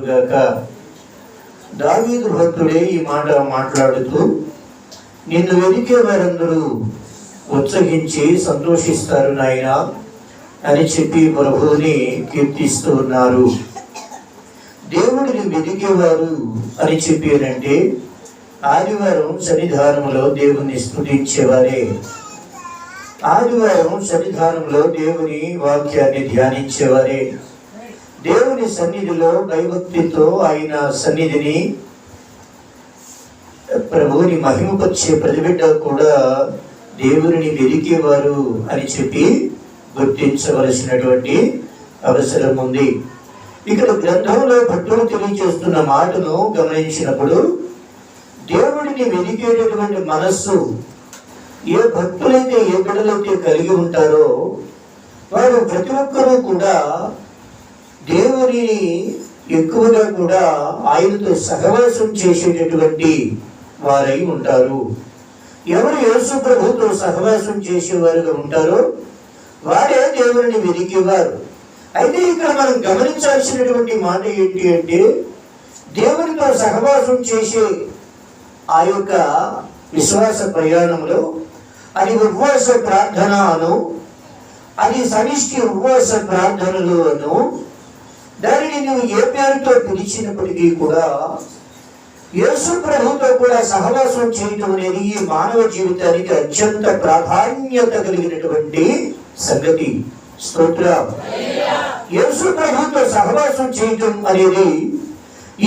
కలుగునుగాక. దావీదు భక్తుడే ఈ మాట మాట్లాడుతూ, నిన్ను వెదికే వారందరూ ఉత్సహించి సంతోషిస్తారు నాయనా అని చెప్పి ప్రభువుని కీర్తిస్తూ ఉన్నారు. దేవుడిని వెదికేవారు అని చెప్పారంటే ఆదివారం సన్నిధానంలో దేవుని స్తుతించేవారే, ఆదివారం సన్నిధానంలో దేవుని వాక్యాన్ని ధ్యానించేవారే, దేవుని సన్నిధిలో భయభక్తితో ఆయన సన్నిధిని ప్రభువుని మహిమపరిచే ప్రతిబిడ్డ కూడా దేవుని వెదికేవారు అని చెప్పి గుర్తించవలసినటువంటి అవసరం ఉంది. ఇక్కడ గ్రంథంలో భక్తులు తెలియజేస్తున్న మాటను గమనించినప్పుడు దేవుడిని వెదికేటటువంటి మనస్సు ఏ భక్తులైతే ఏ బిడ్డలైతే కలిగి ఉంటారో వారు ప్రతి ఒక్కరూ కూడా దేవుని ఎక్కువగా కూడా ఆయనతో సహవాసం చేసేటటువంటి వారై ఉంటారు. ఎవరు యేసు ప్రభుతో సహవాసం చేసేవారుగా ఉంటారో వారే దేవుని వెదికేవారు. అయితే ఇక్కడ మనం గమనించాల్సినటువంటి మాట ఏంటి అంటే, దేవునితో సహవాసం చేసే ఆ యొక్క విశ్వాస ప్రయాణంలో అది ఉపవాస ప్రార్థన అను, అది సమిష్టి ఉపవాస ప్రార్థనలు అను, దానిని నువ్వు ఏ పేరుతో పిలిచినప్పటికీ కూడా యేసు ప్రభుతో కూడా సహవాసం చేయటం అనేది ఈ మానవ జీవితానికి అత్యంత ప్రాధాన్యత కలిగినటువంటి సంగతి. స్తోత్రం. యేసు ప్రభుతో సహవాసం చేయటం అనేది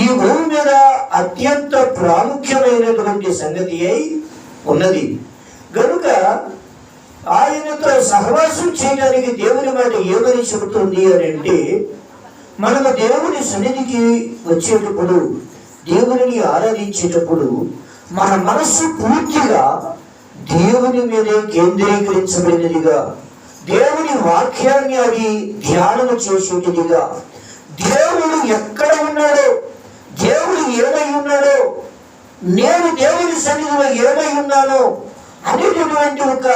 ఈ భూమి మీద అత్యంత ప్రాముఖ్యమైనటువంటి సంగతి అయి ఉన్నది. కనుక ఆయనతో సహవాసం చేయడానికి దేవుని మాట ఏమని చెబుతుంది అని అంటే, మనము దేవుని సన్నిధికి వచ్చేటప్పుడు, దేవుని ఆరాధించేటప్పుడు మన మనస్సు పూర్తిగా దేవుని మీదే కేంద్రీకరించబడినదిగా, దేవుని వాక్యాన్ని అది ధ్యానము చేసేటిదిగా, దేవుడు ఎక్కడ ఉన్నాడో, దేవుడు ఏమై ఉన్నాడో, నేను దేవుని సన్నిధిలో ఏమై ఉన్నానో అనేటటువంటి ఒక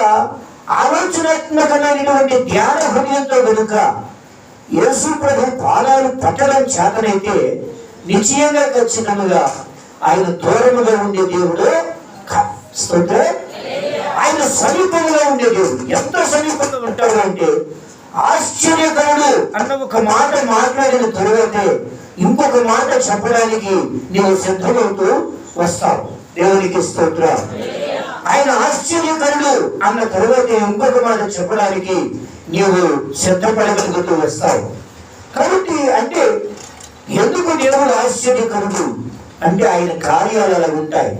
ఆలోచనాత్మకమైనటువంటి ధ్యాన హృదయంతో కనుక యేసు ప్రభు పాదాలు పట్టడం చేతనైతే నిశ్చయంగా ఖచ్చితంగా ఆయన దూరముగా ఉండే దేవుడు స్తోత్రం. ఆయన సమీపంగా ఉండే దేవుడు. ఎంత సమీపంగా ఉంటాడు అంటే, ఆశ్చర్యకరుడు అన్న ఒక మాట మాట్లాడిన తరువాతే ఇంకొక మాట చెప్పడానికి నీవు సిద్ధమవుతూ వస్తావు. దేవునికి స్తోత్రం. ఆయన ఆశ్చర్యకరుడు అన్న తరువాత ఇంకొక మాట చెప్పడానికి నీవు సిద్ధపడగలుగుతూ వస్తావు. కాబట్టి అంటే ఎందుకు దేవుడు ఆశ్చర్యకరుడు అంటే ఆయన కార్యాలు అలా ఉంటాయి.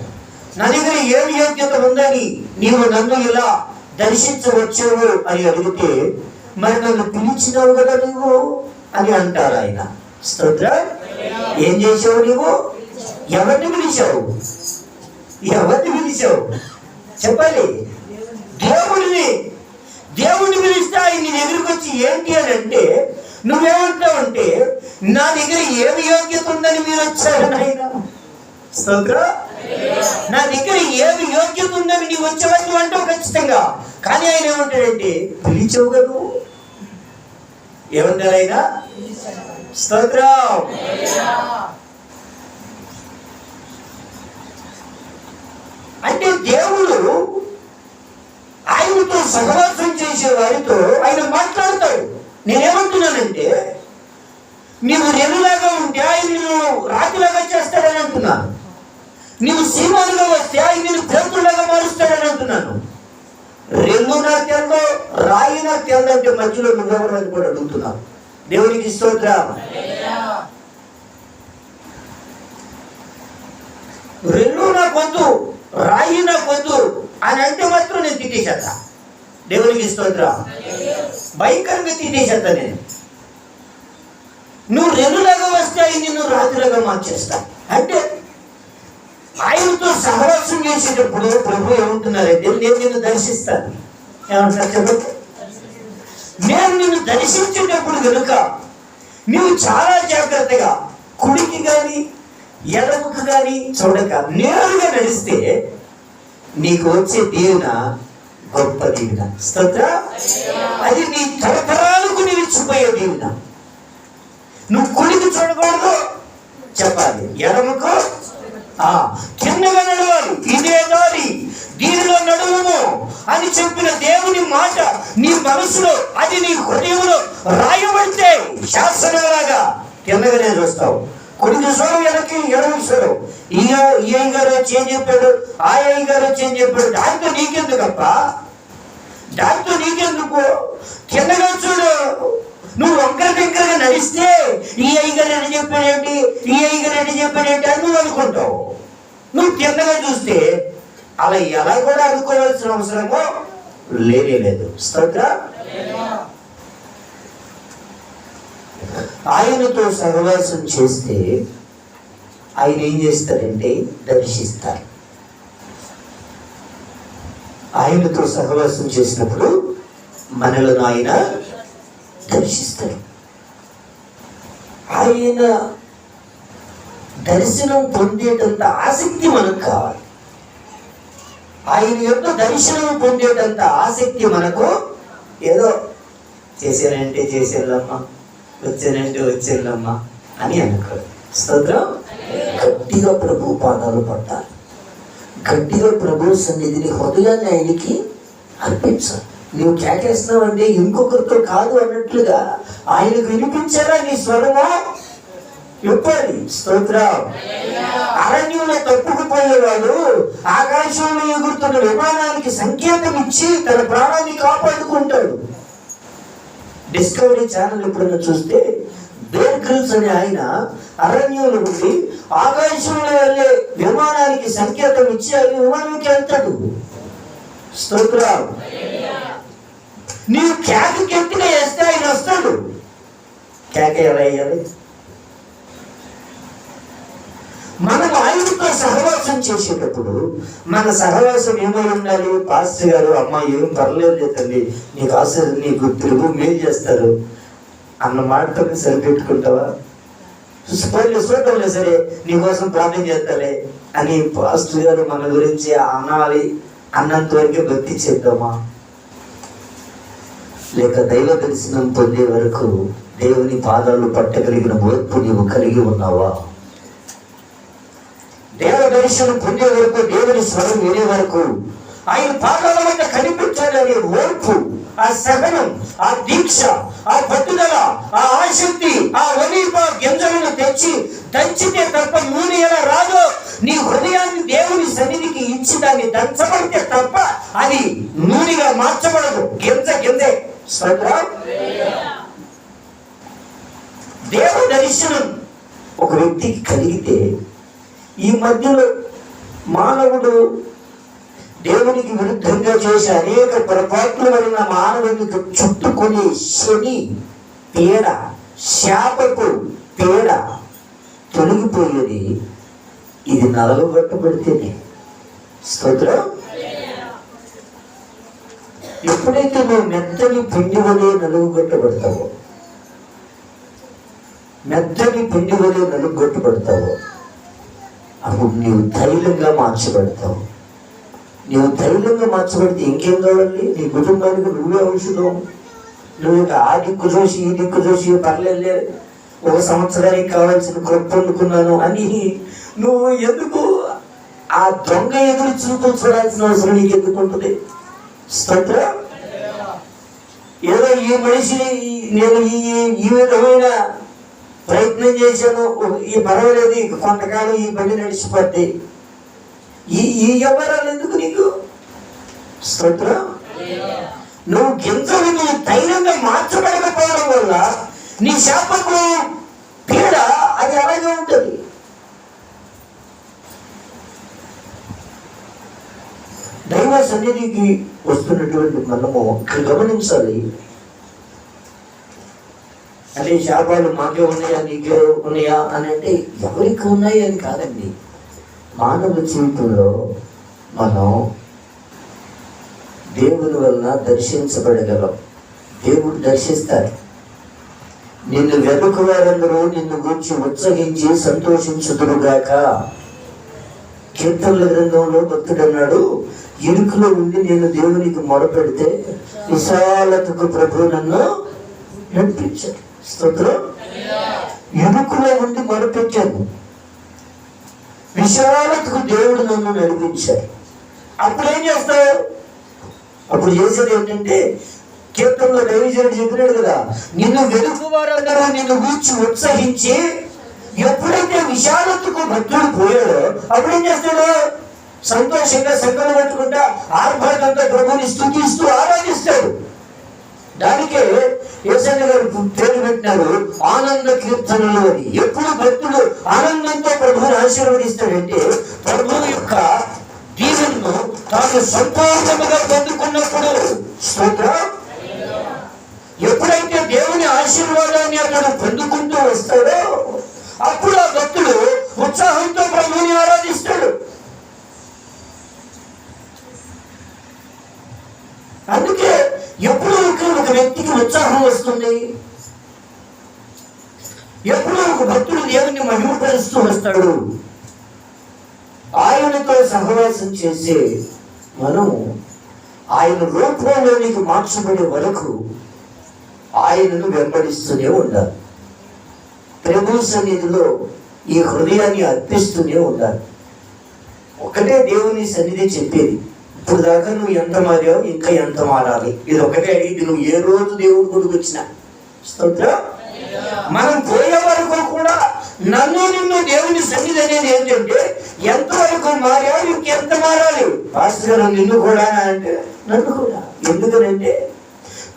నా దగ్గర ఏమి యోగ్యత ఉందని నీవు నన్ను ఇలా దర్శించవచ్చావు అని అడిగితే, మరి నన్ను పిలిచినావు కదా నువ్వు అని అంటారు ఆయన. స్తోత్రం. ఏం చేసావు నువ్వు? ఎవరిని పిలిచావు? ఎవరిని పిలిచావు చెప్పాలి. దేవుడిని పిలిస్తే ఆయన నీ దగ్గరికి వచ్చి ఏంటి అని అంటే నువ్వేమంటావు అంటే, నా దగ్గర ఏమి యోగ్యత ఉందని మీరు వచ్చారు నాయన. స్తోత్రం. నా దగ్గర ఏమి యోగ్యత ఉందని నీవు వచ్చావని అంటావు ఖచ్చితంగా. కానీ ఆయన ఏమంటాడంటే, పిలిచావు కదా. ఏమంటారు ఆయన? స్తోత్రం. అంటే దేవుడు ఆయనతో సహవాసం చేసే వారితో ఆయన మాట్లాడతాడు. నేనేమంటున్నానంటే, నీవు రెల్లులాగా ఉంటే ఆయన నిన్ను రాతిలాగా చేస్తాడని అంటున్నాను. నీవు సీమానుగా వస్తే ఆయన నిన్ను పేతులాగా మారుస్తాడని అంటున్నాను. రెల్లు నాకు తెల్లో, రాయి నాకు తెల్లంటే మధ్యలో నువ్వెవరని కూడా అడుగుతున్నావు. దేవునికి స్తోత్రం. రెల్లు నాకొద్దు, రాయి నాకొద్దు అని అంటే మాత్రం నేను తిట్టేసేస్తా. దేవునికి స్తోత్రం. భయంకరంగా తిట్టేసేస్తా నేను. నువ్వు రెల్లులాగా వస్తే ఆయన నిన్ను రాతిలాగా మార్చేస్తా. అంటే ఆయనతో సహవాసం చేసేటప్పుడు ప్రభు ఏమంటున్నారంటే, నేను నిన్ను దర్శిస్తాను. ఏమంటారు చెప్పండి? నేను నిన్ను దర్శించేటప్పుడు కనుక నువ్వు చాలా జాగ్రత్తగా కుడికి కానీ ఎడమకు కానీ చూడక నేరుగా నడిస్తే నీకు వచ్చే దీవెన గొప్ప దీవెన. స్తోత్రం. అది నీ తరతరాలకు నిలిచిపోయే దీవెన. నువ్వు కుడికి చూడకూడదు, చెప్పాలి, ఎడమకు చిన్నగా నడవాలి, ఇదే దారి దీనిలో నడువుము అని చెప్పిన దేవుని మాట నీ మనసులో, అది నీ హృదయంలో రాయబడితే శాసనలాగా తిన్నగానే చూస్తావు. కొన్ని చూసారు వెనక్కి, ఎడమ చూసారు, ఈ అయ్యగారు వచ్చి ఏం చెప్పాడు, ఆ అయ్యగారు వచ్చి ఏం చెప్పాడు, దాంతో నీకెందుకప్ప, దాంతో నీకెందుకు, తిన్నగా చూడు. నువ్వు ఒక్కరికొక్కరిగా నడిస్తే ఈ అయ్యగారు ఎన్ని చెప్పాడేంటి, ఈ అయ్యగారు ఎన్ని చెప్పాడేంటి అని నువ్వు అనుకుంటావు. నువ్వు కిందగా చూస్తే అలా ఎలా కూడా అనుకోవాల్సిన అవసరమో లేదు. స్తోత్రం. ఆయనతో సహవాసం చేస్తే ఆయన ఏం చేస్తారంటే దర్శిస్తారు. ఆయనతో సహవాసం చేసినప్పుడు మనలను ఆయన దర్శిస్తారు. ఆయన దర్శనం పొందేటంత ఆసక్తి మనకు కావాలి. ఆయన యొక్క దర్శనం పొందేటంత ఆసక్తి మనకు ఏదో చేశానంటే చేసేళ్ళమ్మా, వచ్చానంటే వచ్చేళ్ళమ్మా అని అనుకోడు. స్తోత్రం. గట్టిగా ప్రభు పాదాలు పట్టాలి, గట్టిగా ప్రభు సన్నిధిని, హృదయాన్ని ఆయనకి అర్పించాలి. నువ్వు కేకేస్తున్నావంటే ఇంకొకరితో కాదు అన్నట్లుగా ఆయనకు వినిపించారా నీ స్వరమో చెప్పాలి. స్తోత్రం. అరణ్యంలో తప్పుకుపోయేవాడు ఆకాశంలో ఎగురుతున్న విమానానికి సంకేతం ఇచ్చి తన ప్రాణాన్ని కాపాడుకుంటాడు. డిస్కవరీ ఛానల్ ఎప్పుడైనా చూస్తే బేర్ గ్రిల్స్ అనే ఆయన అరణ్యంలో ఉండి ఆకాశంలో వెళ్ళే విమానానికి సంకేతం ఇచ్చి ఆ విమానానికి వెళ్తాడు. స్తోత్రం. నీవు కేక ఎత్తుగా వేస్తే ఆయన వస్తాడు. కేక ఎలా వేయాలి? మనం ఆయనతో సహవాసం చేసేటప్పుడు మన సహవాసం ఏమై ఉండాలి? పాస్టర్ గారు, అమ్మ ఏం పర్లేదు తల్లి, నీకు ఆశలు, నీకు తిరుగు మేలు చేస్తారు అన్న మాటతో సరిపెట్టుకుంటావా? చూడటంలే, సరే నీకోసం ప్రార్థన చేస్తాలే అని పాస్టర్ గారు మన గురించి అనాలి అన్నంత వరకే భక్తి చేద్దామా? లేక దైవ దర్శనం పొందే వరకు దేవుని పాదాలు పట్టగలిగిన ఓర్పు నీవు కలిగి ఉన్నావా? దేవ దర్శనం పొందే వరకు, దేవుని స్వరం వినే వరకు, ఆయన పాదాల వద్ద కనిపించాలనే ఓర్పు, ఆ సహనం, ఆ దీక్ష, ఆ పట్టుదల, ఆ ఆసక్తి, ఆ ఒలీవ గింజలను తెచ్చి దంచితే తప్ప నూనె ఎలా రాదో, నీ హృదయాన్ని దేవుని సన్నిధికి ఇచ్చి దాన్ని దంచబడితే తప్ప అది నూనెగా మార్చబడదు. గింజే. దేవ దర్శనం ఒక వ్యక్తికి కలిగితే ఈ మధ్యలో మానవుడు దేవునికి విరుద్ధంగా చేసే అనేక పొరపాట్ల వలన మానవునికి చుట్టుకునే శని పీడ, శాపపు పీడ తొలగిపోయేది ఇది నలగబట్టబడితేనే. స్తోత్రం. ఎప్పుడైతే నువ్వు మెత్తని పిండి వలె నలుగుగొట్టబడతావో, మెత్తని పిండి వలె నలుగుగొట్టబడతావో, అప్పుడు నీవు తైలంగా మార్చబడతావు. నీవు తైలంగా మార్చబడితే ఇంకేం కావాలి? నీ కుటుంబానికి నువ్వే ఔషధం. నువ్వు ఆ దిక్కు చూసి ఈ దిక్కు చూసి పర్లేదు, ఒక సంవత్సరానికి కావాల్సిన కృప పొందుకున్నాను అని నువ్వు ఎందుకు ఆ దొంగ ఎదురు చూపులు చూడాల్సిన అవసరం నీకు ఎందుకు ఉంటుంది? స్తోత్రం. ఏదో ఈ మనిషిని నేను ఈ విధమైన ప్రయత్నం చేశాను, ఈ పర్వాలేదు, కొంతకాలం ఈ బండి నడిచిపోద్ది, ఈ వ్యవహారాలు ఎందుకు నీకు? స్తోత్రం. నువ్వు గింజలు నువ్వు ధైర్యంగా మార్చబడకపోవడం వల్ల నీ శాపకు పీడ అది అలాగే ఉంటుంది. దైవ సన్నిధికి వస్తున్నటువంటి మనము గమనించాలి. అంటే శాపాలు మాకే ఉన్నాయా, నీకే ఉన్నాయా అని అంటే ఎవరికి ఉన్నాయి అని కాదండి. మానవ జీవితంలో మనం దేవుని వలన దర్శించబడగలం. దేవుడు దర్శిస్తారు. నిన్ను వెనుక వారందరూ నిన్ను గురించి ఉత్సహించి సంతోషించుదురుగాక. కీర్తనల గ్రంథంలో భక్తుడు అన్నాడు, ఇరుకులో ఉండి నేను దేవునికి మొరపెడితే విశాలతకు ప్రభు నన్ను నడిపించాడు. స్తోత్రం. ఇరుకులో ఉండి మొరపెట్టాను, విశాలతకు దేవుడు నన్ను నడిపించాడు. అప్పుడు ఏం చేస్తావు? అప్పుడు చేసేది ఏంటంటే, కీర్తనలో దైవజనుడు చెప్పినాడు కదా, నిన్ను వెలుగువారందరూ నిన్ను గూర్చి ఉత్సహించి, ఎప్పుడైతే విశాలతకు భక్తుడు పోయాడో అప్పుడు ఏం చేస్తాడు? సంతోషంగా సంకలం పెట్టుకుంటా ఆర్భాటంతో ప్రభుని స్తుతిస్తూ ఆరాధిస్తాడు. దానికే యేసయ్య గారు పేరు పెట్టినారు ఆనంద కీర్తనలు అని. ఎప్పుడు భక్తుడు ఆనందంతో ప్రభువుని ఆశీర్వదిస్తాడంటే, ప్రభువు యొక్క దీవెనను తాను సంపూర్ణముగా పొందుకున్నప్పుడు. స్తోత్రం. ఎప్పుడైతే దేవుని ఆశీర్వాదాన్ని అతను పొందుకుంటూ వస్తాడో అప్పుడు ఆ భక్తుడు ఉత్సాహంతో ప్రభువుని ఆరాధిస్తాడు. అందుకే ఎప్పుడు ఒక వ్యక్తికి ఉత్సాహం వస్తుంది, ఎప్పుడు ఒక భక్తుడు దేవుని మహిమపరుస్తూ వస్తాడు, ఆయనతో సహవాసం చేసే మనం ఆయన రూపంలోనికి మార్చబడే వరకు ఆయనను వెంబడిస్తూనే ఉండాలి. ప్రభు సన్నిధిలో ఈ హృదయాన్ని అర్పిస్తూనే ఉండాలి. ఒకటే దేవుని సన్నిధి చెప్పేది, ఇప్పుడు దాకా నువ్వు ఎంత మారావు, ఇంకా ఎంత మారాలి. ఇది ఒకటే అడిగి నువ్వు ఏ రోజు దేవుడి గుడికి వచ్చినా. స్తోత్రం. మనం పోయే వరకు కూడా నన్ను నిన్ను దేవుని సన్నిధి అనేది ఏంటంటే, ఎంతవరకు మారావు, ఇంకెంత మారాలి. పాస్టర్ గారు నిన్ను కూడా అంటే నన్ను కూడా. ఎందుకనంటే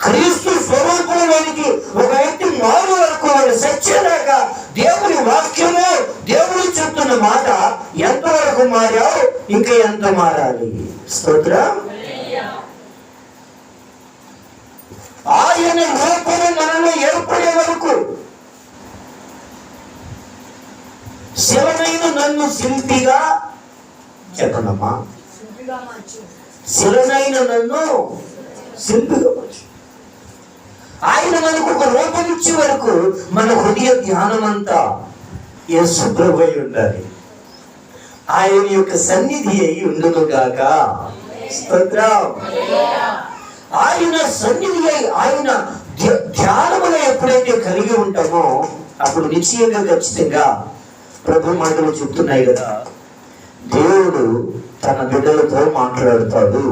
క్రీస్తు స్వరూపంలోనికి ఒక వ్యక్తి మారు వరకు వాడు సచ్చేదాకా దేవుని వాక్యము, దేవుడు చెప్తున్న మాట ఎంతవరకు మారావు, ఇంకా ఎంత మారాలి. స్తోత్రం. ఆయన రూపము మనలో ఏర్పడే వరకు. శిలనైన నన్ను శిల్పిగా, చెప్పనమ్మా, శిలనైన నన్ను శిల్పిగా మార్చు. ఆయన మనకు ఒక రూపం ఇచ్చే వరకు మన హృదయ ధ్యానం అంతా యేసు ప్రభువై ఉండాలి. ఆయన యొక్క సన్నిధి అయి ఉండును గాక. స్తోత్రం. ఆయన సన్నిధి అయి ఆయన ధ్యానముగా ఎప్పుడైతే కలిగి ఉంటామో అప్పుడు నిశ్చయంగా ఖచ్చితంగా ప్రభు మాటలు చెప్తున్నాయి కదా, దేవుడు తన బిడ్డలతో మాట్లాడుతాడు.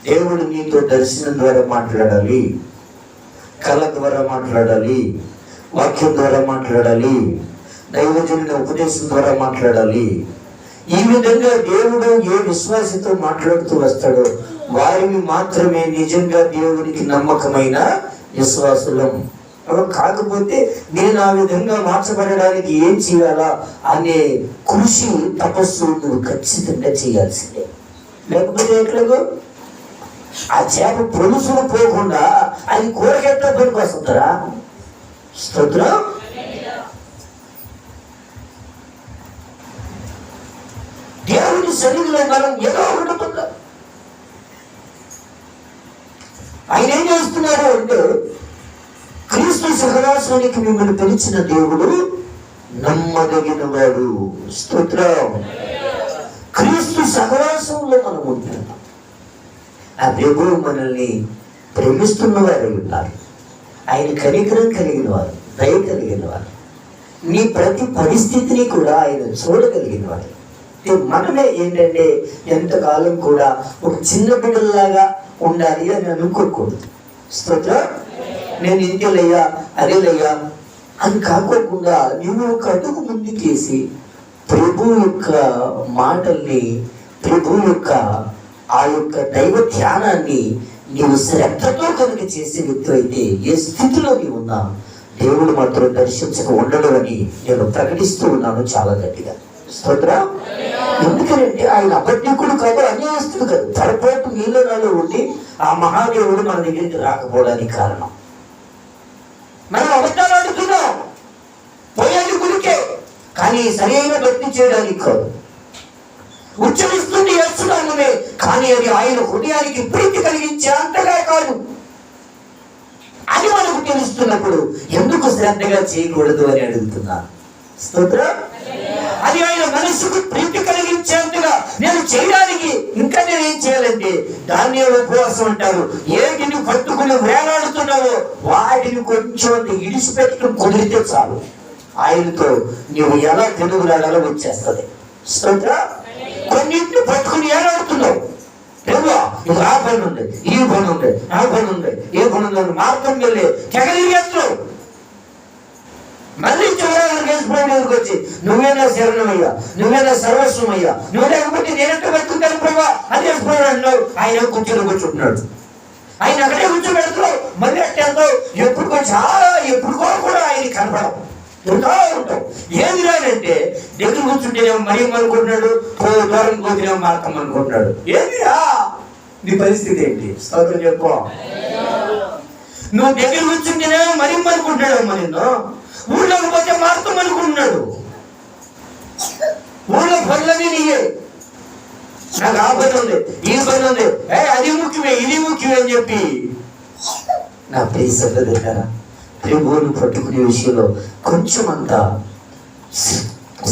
దేవుడు నీతో దర్శనం ద్వారా మాట్లాడాలి, కళ ద్వారా మాట్లాడాలి, వాక్యం ద్వారా మాట్లాడాలి, దైవజనుని ఉపదేశం ద్వారా మాట్లాడాలి. ఈ విధంగా దేవుడు ఏ విశ్వాసంతో మాట్లాడుతూ వస్తాడో వారిని మాత్రమే నిజంగా దేవునికి నమ్మకమైన విశ్వాసులం. కాకపోతే నేను ఆ విధంగా మార్చబడడానికి ఏం చేయాలా అనే కృషి, తపస్సు నువ్వు ఖచ్చితంగా చేయాల్సిందే. లేకపోతే ఎట్లాగో ఆ చేప పొలుసులు పోకుండా అది కూరకెట్లా పనికి వస్తుందరా. స్తోత్రం. దేవుని సన్నిధిలో మనం ఏదో ఒకటి ఆయన ఏం చేస్తున్నారు అంటే, క్రీస్తు సహవాసానికి మిమ్మల్ని పిలిచిన దేవుడు నమ్మదగిన వాడు. స్తోత్రం. క్రీస్తు సహవాసంలో మనం ఉంటున్నాం. ఆ ప్రభువు మనల్ని ప్రేమిస్తున్న వారు ఉన్నారు. ఆయన కనికరం కలిగిన వారు, దయ కలిగిన వారు, నీ ప్రతి పరిస్థితిని కూడా ఆయన చూడగలిగిన వారు. మనమే ఏంటంటే ఎంతకాలం కూడా ఒక చిన్న బిడ్డలాగా ఉండాలి అని అనుకోకూడదు. స్తోత్రం. నేను ఇంతేలయ్యా అదేలయ్యా అని కాకోకుండా నువ్వు ఒక అడుగు ముందుకేసి ప్రభు యొక్క మాటల్ని, ప్రభు యొక్క ఆ యొక్క దైవ ధ్యానాన్ని నీవు శ్రద్ధతో కనుక చేసే వ్యక్తి అయితే ఏ స్థితిలో నీవు ఉన్నా దేవుడు మాత్రం దర్శించక ఉండడు అని నేను ప్రకటిస్తూ ఉన్నాను చాలా గట్టిగా. స్తోత్రం. ఎందుకంటే ఆయన అబద్ధికుడు కాదు, అన్యాయస్తుడు కాదు. పొరపాటు నీలో నాలో ఉండి ఆ మహాదేవుడు మన దగ్గరికి రాకపోవడానికి కారణం మనం అబద్ధాలు ఆడుతున్నాం. పోయేది గుడికే, కానీ సరైన భక్తి చేయడానికి కాదు. ఉచ్చరిస్తుంది చేస్తున్నామే, కానీ అది ఆయన హృదయానికి ప్రీతి కలిగించే అంతగా కాదు అని మనకు తెలుస్తున్నప్పుడు ఎందుకు శ్రద్ధగా చేయకూడదు అని అడుగుతున్నా. స్తోత్రం. అది ఆయన మనసుకు ప్రీతి కలిగించేంతగా నేను చేయడానికి ఇంకా నేనేం చేయాలంటే దాన్ని ఉపవాసం అంటారు. ఏటిని పట్టుకుని వేలాడుతున్నావో వాటిని కొంచెం ఇడిచిపెట్టుకుని కుదిరితే చాలు, ఆయనతో నీవు ఎలా తెలుగులాడాలో వచ్చేస్తుంది. స్తోత్ర. కొన్నింటిని పట్టుకుని ఏడాడుతున్నావు. ప్రభువా ఇది ఆ పని ఉంది, ఈ పని ఉంది, ఆ పని ఉంది, ఏ పని ఉంది మార్గం వెళ్ళి తెగలిగేస్తున్నావు. మళ్ళీ చివరికి వేసిపోయినకి వచ్చి నువ్వేనా శరణమయ్యా, నువ్వేనా సర్వస్వమయ్యా, నువ్వు లేకపోతే నేనంటే బతుకుతాను ప్రభా అని వేసిపోయాడు అన్నావు. ఆయన కూర్చొని కూర్చుంటున్నాడు. ఆయన అక్కడే కూర్చోబెడుతున్నావు. మళ్ళీ అట్టే వెళ్తావు. ఎప్పుడుకో చాలా ఎప్పుడుకో కూడా ఆయన కనపడవు, తిరుగుతా ఉంటావు. ఏది రానంటే దగ్గర కూర్చుంటేనేమో మరి అనుకుంటున్నాడు, దూరం కూర్చునేమో మార్కం అనుకుంటున్నాడు. ఏదిరా నీ పరిస్థితి ఏంటి? స్తోత్రం చెప్పు. నువ్వు దగ్గర కూర్చుంటేనేమో మరి అనుకుంటున్నాడు అమ్మ నిన్ను, ఊళ్ళోకి పోతే మార్గం అనుకుంటున్నాడు. ఊళ్ళో పనులన్నీ నీయే. నాకు ఆ పని ఉంది, ఈ పని ఉంది, అది ముఖ్యమే ఇది ముఖ్యమే అని చెప్పి నా ప్రియ సహోదరులారా, ప్రభువును పట్టుకునే విషయంలో కొంచెం అంతా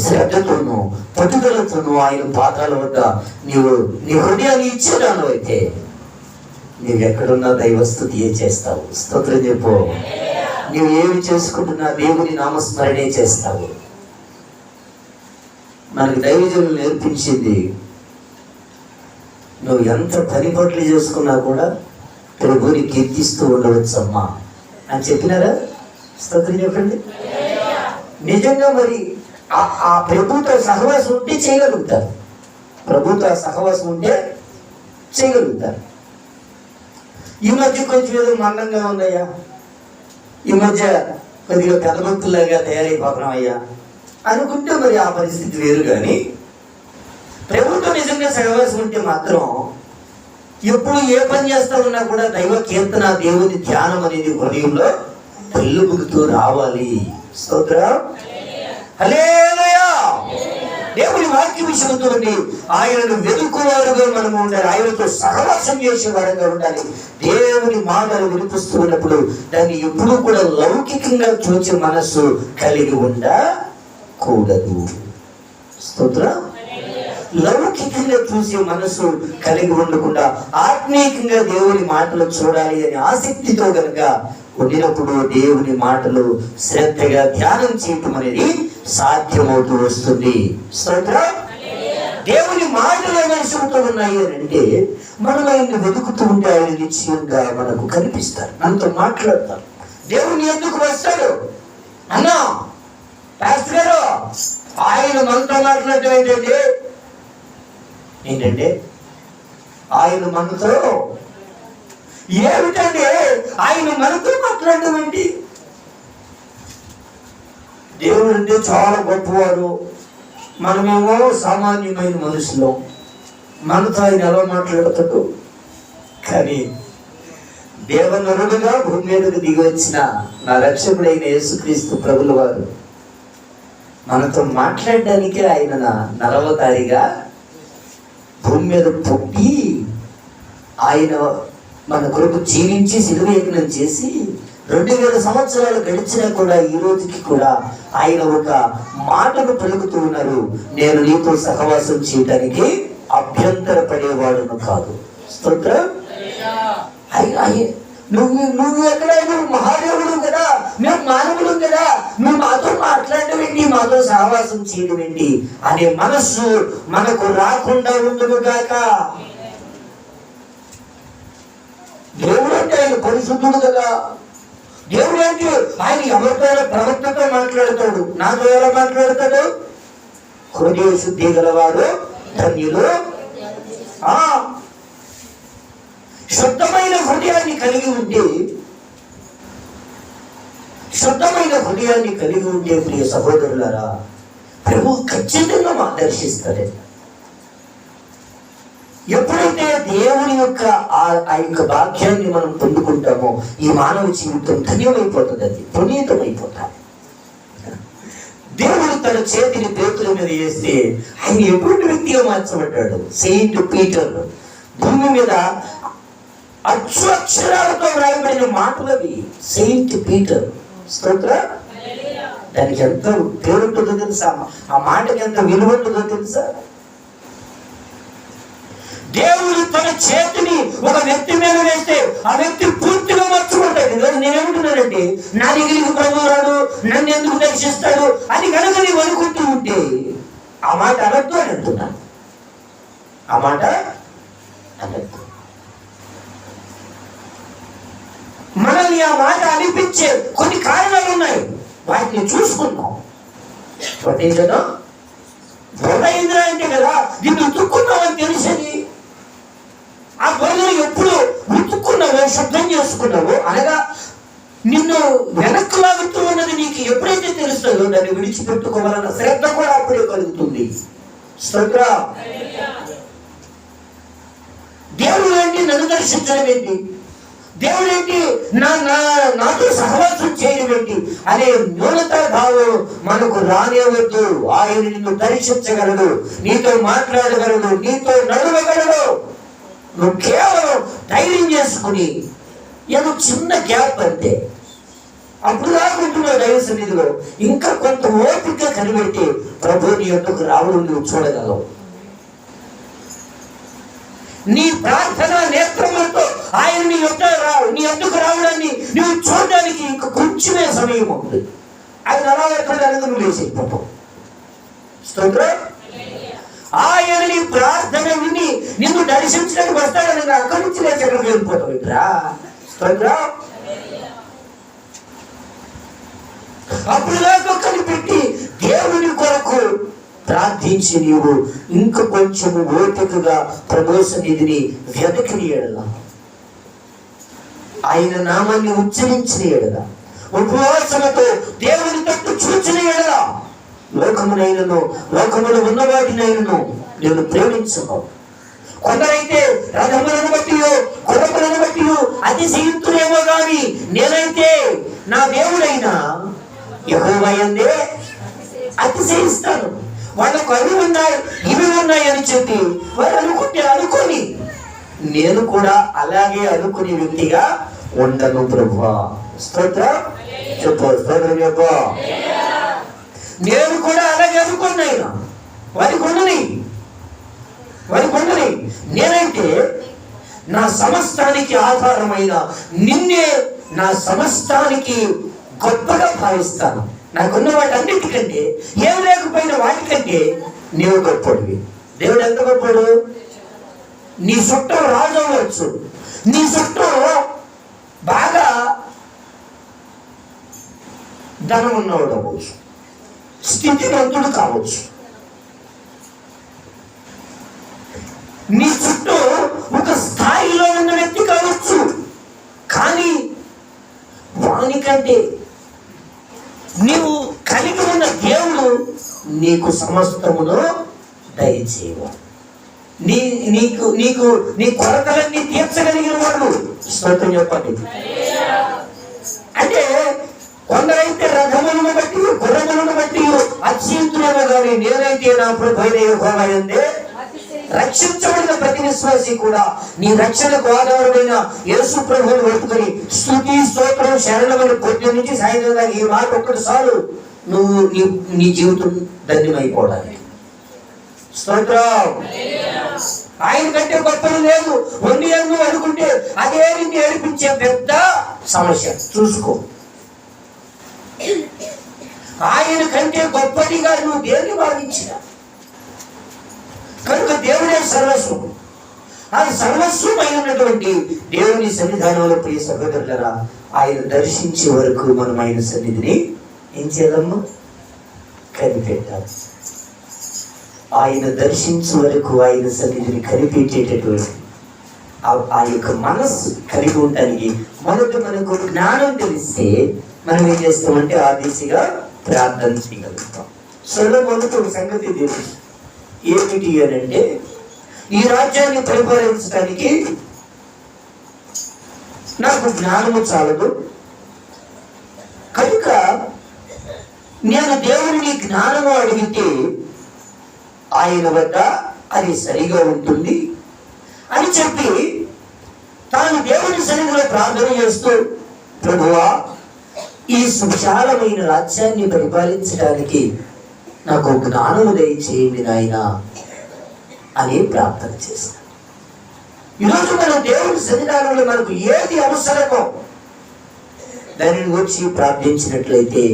శ్రద్ధతోనూ పట్టుదలతోనూ ఆయన పాదాల వద్ద నీ హృదయాన్ని ఇచ్చేదాను అయితే నీవెక్కడున్నా దైవస్తుతియే చేస్తావు. స్తోత్రం చెప్పు. నువ్వు ఏమి చేసుకుంటున్నా దేవుని నామస్మరణే చేస్తావు. మనకి దైవజనులు నేర్పించింది, నువ్వు ఎంత పని పట్లు చేసుకున్నా కూడా ప్రభువుని కీర్తిస్తూ ఉండవచ్చమ్మా అని చెప్పినారా? స్తోత్రం చెప్పండి. నిజంగా మరి ఆ ప్రభుతో సహవాసం ఉంటే చేయగలుగుతారు. ప్రభుతో సహవాసం ఉంటే చేయగలుగుతారు. ఈ మధ్య కొంచెం ఏదో మందంగా ఉందయ్యా, ఈ మధ్య కొద్దిగా పెద్ద భక్తులాగా తయారైపోతున్నాం అయ్యా అనుకుంటే మరి ఆ పరిస్థితి వేరు. కానీ ప్రభుత్వం నిజంగా సహవాసం ఉంటే మాత్రం ఎప్పుడు ఏ పని చేస్తా ఉన్నా కూడా దైవ కీర్తన, దేవుని ధ్యానం అనేది హృదయంలో పెళ్ళుబుకుతూ రావాలి. స్తోత్రం. హల్లెలూయా. దేవుని వాక్య విషయంతో ఆయనను వెతుకువారుగా మనము ఉండాలి. ఆయనతో సహవాసం చేసేవారుగా ఉండాలి. దేవుని మాటలు వినిపిస్తూ ఉన్నప్పుడు దాన్ని ఎప్పుడూ కూడా లౌకికంగా చూచే మనస్సు కలిగి ఉండకూడదు. స్తోత్రం. లౌకికంగా చూసే మనసు కలిగి ఉండకుండా ఆత్మీయంగా దేవుని మాటలు చూడాలి అని ఆసక్తితో కనుక ఉండినప్పుడు దేవుని మాటలు శ్రద్ధగా ధ్యానం చేయటం అనేది సాధ్యమవుతూ వస్తుంది. స్తోత్రం. దేవుని మాటలు అవసరంతో ఉన్నాయి అని అంటే మనం ఆయన్ని వెతుకుతూ ఉంటే ఆయన నిశ్చయంగా మనకు కనిపిస్తారు, మనతో మాట్లాడతారు. దేవుని ఎందుకు వస్తాడు అన్నా పాస్టర్ గారు, ఆయన మనతో మాట్లాడటం ఏంటంటే ఆయన మనతో ఏమిటండి? ఆయన మనతో మాట్లాడడం ఏంటి? దేవుడు అంటే చాలా గొప్పవారు, మనమేమో సామాన్యమైన మనుషులు, మనతో ఆయన ఎలా మాట్లాడతాడు? కానీ దేవనరుడుగా భూమి మీదకు దిగి వచ్చిన నా రక్షకుడైన యేసుక్రీస్తు ప్రభుల వారు మనతో మాట్లాడడానికి ఆయన నరవతారిగా భూమి మీద పుట్టి ఆయన మన కొరకు జీవించి శిలువ యజ్ఞం చేసి 2000 సంవత్సరాలు గడిచినా కూడా ఈ రోజుకి కూడా ఆయన ఒక మాటను పలుకుతూ ఉన్నారు, నేను నీతో సహవాసం చేయడానికి అభ్యంతర పడేవాడును కాదు. స్తోత్రం. నువ్వు ఎక్కడ? నువ్వు మహాదేవుడు కదా, మేము మానవుడు కదా, నువ్వు మాతో మాట్లాడడం ఏంటి, మాతో సహవాసం చేయడం ఏంటి అనే మనస్సు మనకు రాకుండా ఉండును గాక. దేవుడు అంటే ఆయన పరిశుద్ధుడు కదా. దేవుడు అంటే ఆయన ఎవరితో ప్రవక్తతో మాట్లాడతాడు, నాతో ఎలా మాట్లాడతాడు? హృదయ శుద్ధి గలవాడు ధన్యులు. శుద్ధమైన హృదయాన్ని కలిగి ఉంటే, శుద్ధమైన హృదయాన్ని కలిగి ఉంటే ప్రియ సహోదరులారా, ప్రభు ఖచ్చితంగా మార్గదర్శిస్తాడు. ఎప్పుడైతే దేవుని యొక్క ఆ యొక్క భాగ్యాన్ని మనం పొందుకుంటామో ఈ మానవ జీవితం ధన్యమైపోతుంది, అది పునీతమైపోతాం. దేవుడు తన చేతిని పేతుల మీద వేస్తే ఆయన ఎటువంటి వ్యక్తిగా మార్చబడ్డాడు? Saint Peter. భూమి మీద అక్షరాలతో వ్రాయబడిన మాటలు అవి, సెయింట్ పీటర్. స్తోత్ర. దానికి ఎంత పేరుంటుందో తెలుసా? ఆ మాటకి ఎంత విలువ ఉంటుందో తెలుసా? దేవుడు తన చేతిని ఒక వ్యక్తి మీద వేస్తే ఆ వ్యక్తి పూర్తిగా మర్చిపోతాడు. నేనేమంటున్నానంటే, నా దగ్గరికి ప్రభు రాడు, నన్ను ఎందుకు దర్శిస్తాడు అని కనుక నీవు అనుకుంటూ ఉంటే ఆ మాట అనొద్దు అని అంటున్నాను. ఆ మాట అనొద్దు. మనల్ని ఆ మాట అనిపించే కొన్ని కారణాలు ఉన్నాయి, వాటిని చూసుకుందాం. కదా బురద అంటే కదా నిన్ను ఉతుక్కున్నావు అని తెలిసేది. ఆ బురదను ఎప్పుడు ఉతుక్కున్నావో, శుద్ధం చేసుకున్నావో, అనగా నిన్ను వెనక్కు లాగుతూ ఉన్నది నీకు ఎప్పుడైతే తెలుస్తుందో దాన్ని విడిచిపెట్టుకోవాలన్న శ్రద్ధ కూడా అప్పుడే కలుగుతుంది. స్తోత్రం. దేవుడు ఏంటి నన్ను దర్శించడం ఏంటి, దేవుడు ఏంటి నాతో సహవాసం చేయడం ఏంటి అనే న్యూనతా భావం మనకు రానివ్వద్దు. ఆయన నిన్ను దర్శించగలడు, నీతో మాట్లాడగలడు, నీతో నడవగలడు. నువ్వు కేవలం ధైర్యం చేసుకుని ఏదో చిన్న గ్యాప్ అంతే, అప్పుడు దాకుంటున్నావు దైవ సన్నిధిలో. ఇంకా కొంత ఓపిక కనిపెట్టి ప్రభు నీ యొద్దకు రావడం నువ్వు చూడగలవు. నీ ప్రార్థన నేత్రములతో ఆయన నీ యొద్దకు రావడాన్ని నువ్వు చూడడానికి ఇంకా కొంచెమే సమయం ఉంది. ఆయన అలా ఎక్కడానికి నువ్వు లేచిపోతావు. స్తోత్రం. ఆయన నీ ప్రార్థన విని నిన్ను దర్శించడానికి వస్తాడని అక్కడి నుంచి లేచి ఎక్కడికి వెళ్ళిపోతావు ఇట్రా. స్తోత్రం. అప్పుడు దాకా కనిపెట్టి దేవుని కొరకు ప్రార్థించి నీవు ఇంకా కొంచెము ఓపికగా ప్రభు సన్నిధిని వెదకిని ఎడల, ఆయన నామాన్ని ఉచ్చరించిన ఎడల, ఉపవాసముతో దేవుని తట్టు చూచిన ఎడల లోకమునైనను లోకములు ఉన్న వాటినైనను నేను ప్రేమించను. కొందరైతే రథములను బట్టియో గుర్రములను బట్టియో అతిశయింతునేమో గాని నేనైతే నా దేవుడైనా యెహోవా యందే అతిశయిస్తాను. వాళ్ళకు అవి ఉన్నాయి ఇవి ఉన్నాయి అని చెప్పి వారు అనుకొని నేను కూడా అలాగే అనుకునే వ్యక్తిగా ఉండను ప్రభువా. స్తోత్రం చెప్పు. స్తోత్రం చెప్పు. నేను కూడా అలాగే అనుకున్నాను. వారికి ఉండని నేనైతే నా సమస్తానికి ఆధారమైన నిన్నే నా సమస్తానికి గొప్పగా భావిస్తాను. నాకున్న వాటన్నిటికంటే, ఏం లేకపోయిన వాటికంటే నీవు గొప్పడివి. దేవుడు ఎంత గొప్పడు? నీ చుట్టూ రాజు అవ్వచ్చు, నీ చుట్టూ బాగా ధనం ఉన్నవాడు అవ్వచ్చు, స్థితివంతుడు కావచ్చు, నీ చుట్టూ ఒక స్థాయిలో ఉన్న వ్యక్తి కావచ్చు. కానీ వానికంటే నీవు కలిగి ఉన్న దేవుడు నీకు సమస్తమును దయచేయవు. నీ కొరతలన్నీ తీర్చగలిగిన వాడు. స్తోత్రం చెప్పండి. అంటే కొందరైతే రథములను బట్టి గుర్రములను బట్టి అత్యంతులేమో కానీ నేనైతే నా ప్రభువైన యెహోవా యందే రక్షించబడిన ప్రతి విశ్వాసి కూడా నీ రక్షణకు ఆధారమైన యేసు ప్రభువుని పట్టుకుని స్తుతి స్తోత్రం శరణమని పొద్దు నుంచి సాయంత్రం దాకా ఈ మాట ఒక్కటి చాలు నువ్వు నీ జీవితం ధన్యమైపోవడానికి. స్తోత్రం. ఆయన కంటే గొప్పది లేదు. వండి అన్ను అనుకుంటే అదే నిన్ను ఏడిపించే పెద్ద సమస్య. చూసుకో, ఆయన కంటే గొప్పదిగా నువ్వు దేన్ని భావించిన కనుక దేవుడే సర్వస్వం. ఆ సర్వస్వమైనటువంటి దేవుని సన్నిధానంలో ప్రియ సహోదరులరా, ఆయన దర్శించే వరకు మనం ఆయన సన్నిధిని ఏం చేయాలమ్మా? కనిపెట్టాలి. ఆయన దర్శించే వరకు ఆయన సన్నిధిని కనిపెట్టేటటువంటి ఆ యొక్క మనస్సు కలిగి ఉండడానికి మనకు జ్ఞానం తెలిస్తే మనం ఏం చేస్తామంటే ఆ దిశగా ప్రార్థన చేయగలుగుతాం. సొలొమోనుకు ఒక సంగతి తెలుసు. ఏమిటి అని అంటే, ఈ రాజ్యాన్ని పరిపాలించడానికి నాకు జ్ఞానము చాలదు కనుక నేను దేవుని జ్ఞానము అడిగితే ఆయన వద్ద అది సరిగా ఉంటుంది అని చెప్పి తాను దేవుని సన్నిధిలో ప్రార్థన చేస్తూ, ప్రభువా ఈ సువిశాలమైన రాజ్యాన్ని పరిపాలించడానికి నాకు జ్ఞానము దయచేయండి నాయనా అని ప్రార్థన చేశాను. ఈరోజు మనం దేవుని సన్నిధానంలో మనకు ఏది అవసరమో దానిని వచ్చి ప్రార్థించినట్లయితే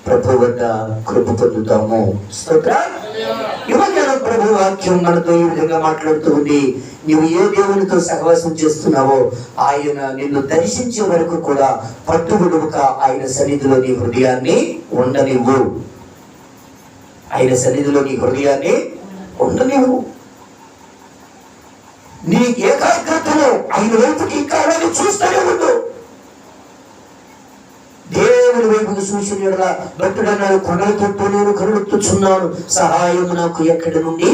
ప్రభు వద్ద కృప పొందుతాము. స్తోత్రం. ఇవాళ ప్రభు వాక్యం మనతో ఈ విధంగా మాట్లాడుతూ ఉంది. నువ్వు ఏ దేవునితో సహవాసం చేస్తున్నావో ఆయన నిన్ను దర్శించే వరకు కూడా పట్టుబడుక ఆయన సన్నిధిలో నీ హృదయాన్ని ఉండనివ్వు. ఆయన సన్నిధిలో నీ హృదయాన్ని ఉండనివ్వు. నీ ఏకాగ్రతలో ఆయన వైపుకి ఇంకా అలాగే చూస్తూనే ఉండు. దేవుని వైపుకి చూసిన ఎడల భక్తుడన్నాడు, కొండల తట్టు నేను కరుణెత్తుచున్నాను, సహాయం నాకు ఎక్కడి నుండి.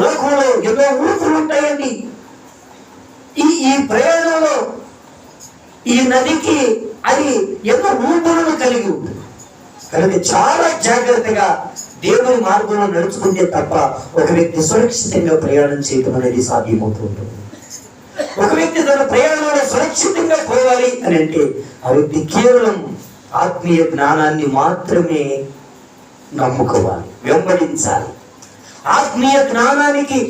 లోకంలో ఎన్నో ఊపులు ఉంటాయండి. ఈ ప్రయాణంలో ఈ నదికి అది ఎన్నో ఊపులను కలిగి ఉంటుంది. కనుక చాలా జాగ్రత్తగా దేవుని మార్గంలో నడుచుకుంటే తప్ప ఒక వ్యక్తి సురక్షితంగా ప్రయాణం చేయడం అనేది సాధ్యమవుతూ ఉంటుంది. ఒక వ్యక్తి తన ప్రయాణంలో సురక్షితంగా పోవాలి అని అంటే ఆ వ్యక్తి కేవలం ఆత్మీయ జ్ఞానాన్ని మాత్రమే నమ్ముకోవాలి, వెంబడించాలి. ఆత్మీయ జ్ఞానానికి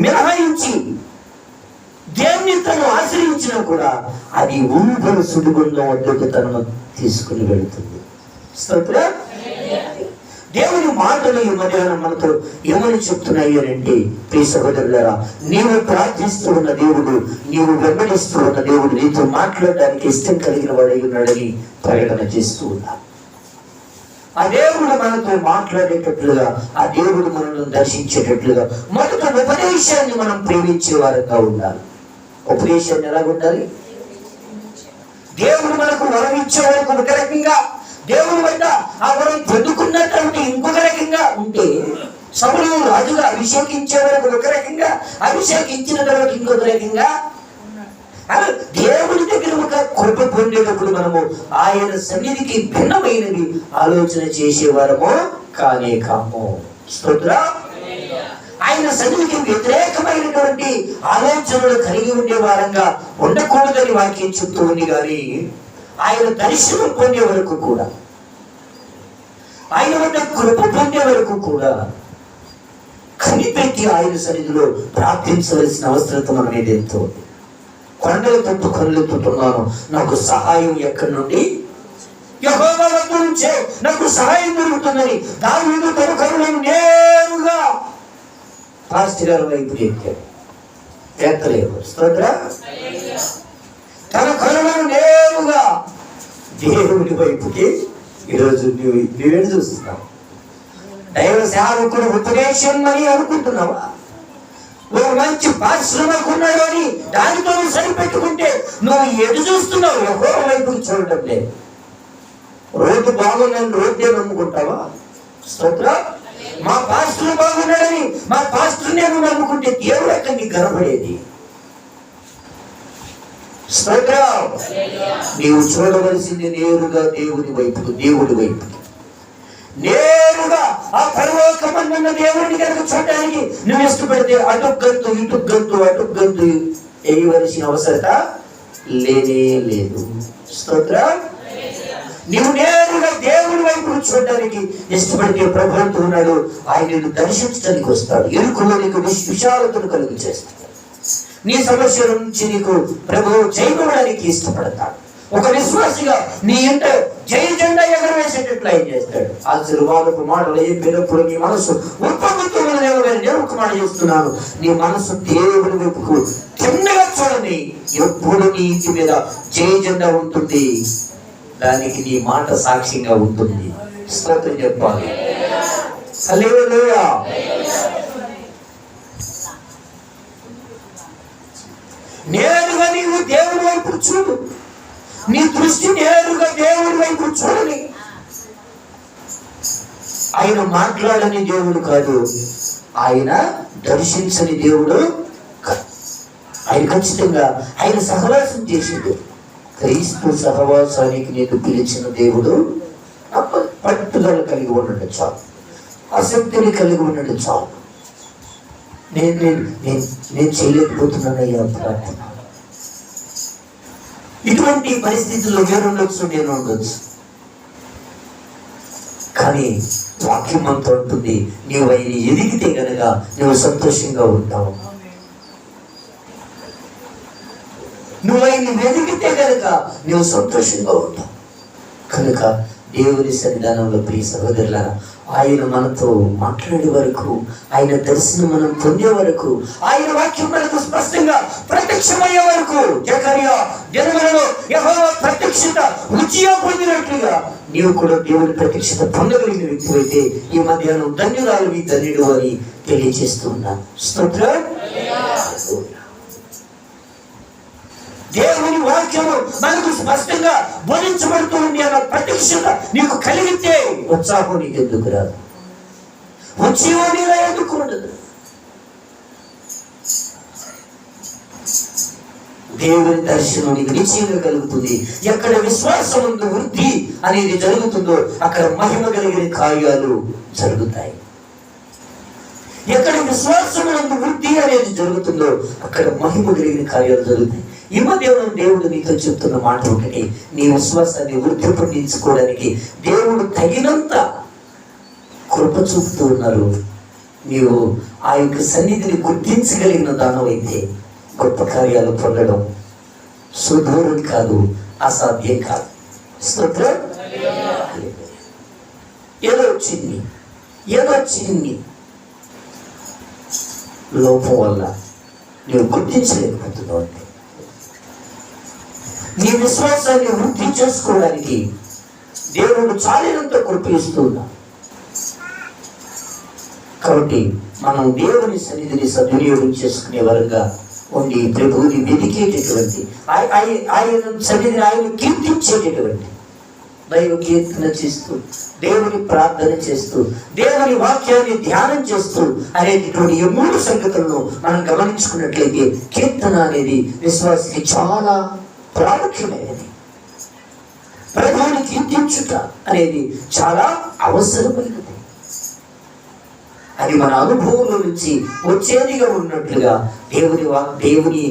మినహాయించి దేవుని తను ఆశ్రయించినా కూడా అది ఊబరు సుడిగుండం వద్దకు తనను తీసుకుని వెళుతుంది. స్తోత్రం. దేవుని మాటలు ఈ మధ్యాహ్నం మనతో ఏమని చెప్తున్నాయి అని అంటే, ప్రియ సహోదరులారా, నీవు ప్రార్థిస్తూ ఉన్న దేవుడు, నీవు వెంబడిస్తూ ఉన్న దేవుడు నీతో మాట్లాడడానికి ఇష్టం కలిగిన వాడై ఉన్నాడని ప్రకటన చేస్తూ ఉన్నారు. ఆ దేవుడు మనతో మాట్లాడేటట్లుగా, ఆ దేవుడు మనల్ని దర్శించేటట్లుగా మొదట ఉపదేశాన్ని మనం ప్రేమించే వారంగా ఉండాలి. ఉపదేశాన్ని ఎలాగ ఉండాలి? దేవుడు మనకు వరం ఇచ్చే వరకు ఒక రకంగా, దేవుని వద్ద ఆ వరం పొందుకున్నటువంటి ఇంకొక రకంగా ఉంటే, సౌలు రాజుగా అభిషేకించే వరకు ఒక రకంగా, అభిషేకించిన తర్వాత ఇంకొక రకంగా, దేవుడి దగ్గర ఒక కృప పొందేటప్పుడు మనము ఆయన సన్నిధికి భిన్నమైనది ఆలోచన చేసేవారము కానే కాము. స్తోత్రం. ఆయన సన్నిధికి వ్యతిరేకమైనటువంటి ఆలోచనలు కలిగి ఉండే వారంగా ఉండకూడదని వాక్యం చెప్తూ ఉంది. కానీ ఆయన దర్శనం పొందే వరకు కూడా, ఆయన వద్ద కృప పొందే వరకు కూడా కనిపెట్టి ఆయన సన్నిధిలో ప్రార్థించవలసిన అవసరత మన మీద ఎంతో ఉంది. కొండల తట్టు కళ్ళెత్తుతున్నాను, నాకు సహాయం ఎక్కడి నుండి? యెహోవా వద్ద నుంచే నాకు సహాయం దొరుకుతుందని దావీదు తన కరుణను నేరుగా పాస్టర్ గారి వైపు ఎక్కాడు. ఎక్కలేదు. స్తోత్రం. తన కరుణను నేరుగా దేవుని వైపుకి ఈరోజు నువ్వేం చూస్తున్నావు? దైవ సేవకుడు ఉపదేశం అని అనుకుంటున్నావా? నువ్వు మంచి పారిశ్రమకున్నాడు అని దానితో సరిపెట్టుకుంటే నువ్వు ఎటు చూస్తున్నావు? యెహోవా వైపుకి చూడటం లేదు. రోడ్డు బాగుందని రోడ్డే నమ్ముకుంటావా? స్తోత్రం. మా పాస్టర్ బాగున్నాడని మా పాస్టర్ నేను నమ్ముకుంటే దేవుడు ఎక్కడ నీకు కనపడేది? స్తోత్రం. నీవు చూడవలసింది నేరుగా దేవుడి వైపుకు, దేవుడి వైపుకి నేరుగా ఆ పరలోకమందున్న దేవుడిని కనుక చూడడానికి నువ్వు ఇష్టపడితే అటు గంతు ఇటు గంతు అటు గంతు వేయవలసిన అవసరత లేనే లేదు. స్తోత్రం. నీవు నేరుగా దేవుడి వైపు చూడడానికి ఇష్టపడితే ప్రభు అంటూ ఉన్నాడు, ఆయన దర్శించడానికి వస్తాడు. ఎరుకలో నీకు విశాలతను కలుగు చేస్తాడు. నీ సమస్యల నుంచి నీకు ప్రభువు జయించడానికి ఇష్టపడతాడు. ఒక విశ్వాసిగా నీ ఇంట జయ జెండా ఎగరవేసేటట్లు ఆయన చేస్తాడు. ఆశీర్వాదపు మాటలు చెప్పినప్పుడు నీ మనసు ఉత్పత్తితో నేను ఒక మాట చేస్తున్నాను, నీ మనసు దేవుని వైపుకు చిన్నగా చూడని. ఎప్పుడు నీ ఇంటి మీద జయ జెండా ఉంటుంది, దానికి నీ మాట సాక్ష్యంగా ఉంటుంది. స్తోత్రం చెప్పాలి. హల్లెలూయా. నేరుగా నీవు దేవుడి వైపు చూడు. నీ దృష్టి నేరుగా దేవుడి వైపు చూడని. ఆయన మాట్లాడని దేవుడు కాదు, ఆయన దర్శించని దేవుడు కాదు. ఆయన ఖచ్చితంగా ఆయన సహవాసం చేసిండు. క్రీస్తు సహవాసానికి నేను పిలిచిన దేవుడు పట్టుదల కలిగి ఉండడం చాలు, ఆసక్తిని కలిగి ఉండడం చాలు. నేను చేయలేకపోతున్నానయ్యా ప్రార్థన. ఇటువంటి పరిస్థితుల్లో వేరుండొచ్చు, నేను ఉండొచ్చు. కానీ వాక్యం అంతా ఉంటుంది, నీవు ఆయన ఎదిగితే గనక నువ్వు సంతోషంగా ఉంటావు. నువ్వు ఆయన వెదిగితే కనుక నువ్వు సంతోషంగా ఉంటావు. కనుక దేవుని సన్నిధానంలో ప్రియ సహోదరులారా, ఆయన మనతో మాట్లాడే వరకు, ఆయన దర్శనం మనం పొందే వరకు, ఆయన వాక్యం మనకు స్పష్టంగా ప్రత్యక్షమయ్యే వరకు, జకర్యా దినములలో యెహోవా ప్రత్యక్షత రుచిగా పొందినట్లుగా నీవు కూడా దేవుని ప్రత్యక్షత పొందగలిగిన వ్యక్తివైతే ఈ మధ్యాహ్నం ధన్యురాలు ధన్యుడు అని తెలియజేస్తూ ఉన్నాను. స్తోత్రం. దేవుని వాక్యము మనకు స్పష్టంగా బోధించబడుతూ ఉంది అన్న ప్రత్యక్షత నీకు కలిగితే ఉత్సాహం నీకు ఎందుకు రాదు? ఉత్సవం నీలో ఎందుకు ఉండదు? దేవుని దర్శనం నీకు నిశ్చయంగా కలుగుతుంది. ఎక్కడ విశ్వాసం వృద్ధి అనేది జరుగుతుందో అక్కడ మహిమ కలిగిన కార్యాలు జరుగుతాయి. ఎక్కడ విశ్వాసం వృద్ధి అనేది జరుగుతుందో అక్కడ మహిమ కలిగిన కార్యాలు జరుగుతాయి. ఈ మధ్యాహ్నం దేవుడు నీతో చెప్తున్న మాట ఒకటి, నీ విశ్వాసాన్ని వృద్ధి పొందించుకోవడానికి దేవుడు తగినంత కృప చూపుతూ ఉన్నారు. నీవు ఆ యొక్క సన్నిధిని గుర్తించగలిగిన దానమైతే గొప్ప కార్యాలు పొందడం సుదూరం కాదు, అసాధ్యం కాదు. స్తోత్రం. ఏదో చిన్ని లోపం వల్ల నీవు గుర్తించలేకపోతున్నావు అంటే నీ విశ్వాసాన్ని వృద్ధి చేసుకోవడానికి దేవుడు చాలినంత కృప ఇస్తూ ఉన్నాడు. కాబట్టి మనం దేవుని సన్నిధిని సద్వినియోగం చేసుకునే వరంగా ఉండి ప్రభువుని వెతికేటటువంటి, ఆయన సన్నిధిని ఆయన కీర్తించేటటువంటి, దైవ కీర్తన చేస్తూ, దేవుని ప్రార్థన చేస్తూ, దేవుని వాక్యాన్ని ధ్యానం చేస్తూ అనేటటువంటి ఈ మూడు సంగతులను మనం గమనించుకున్నట్లయితే కీర్తన అనేది విశ్వాసానికి చాలా ప్రాముఖ్యమైనది. ప్రభువుని కీర్తించుట అనేది చాలా అవసరమైనది. అది మన అనుభవంలో నుంచి వచ్చేదిగా ఉన్నట్లుగా దేవుని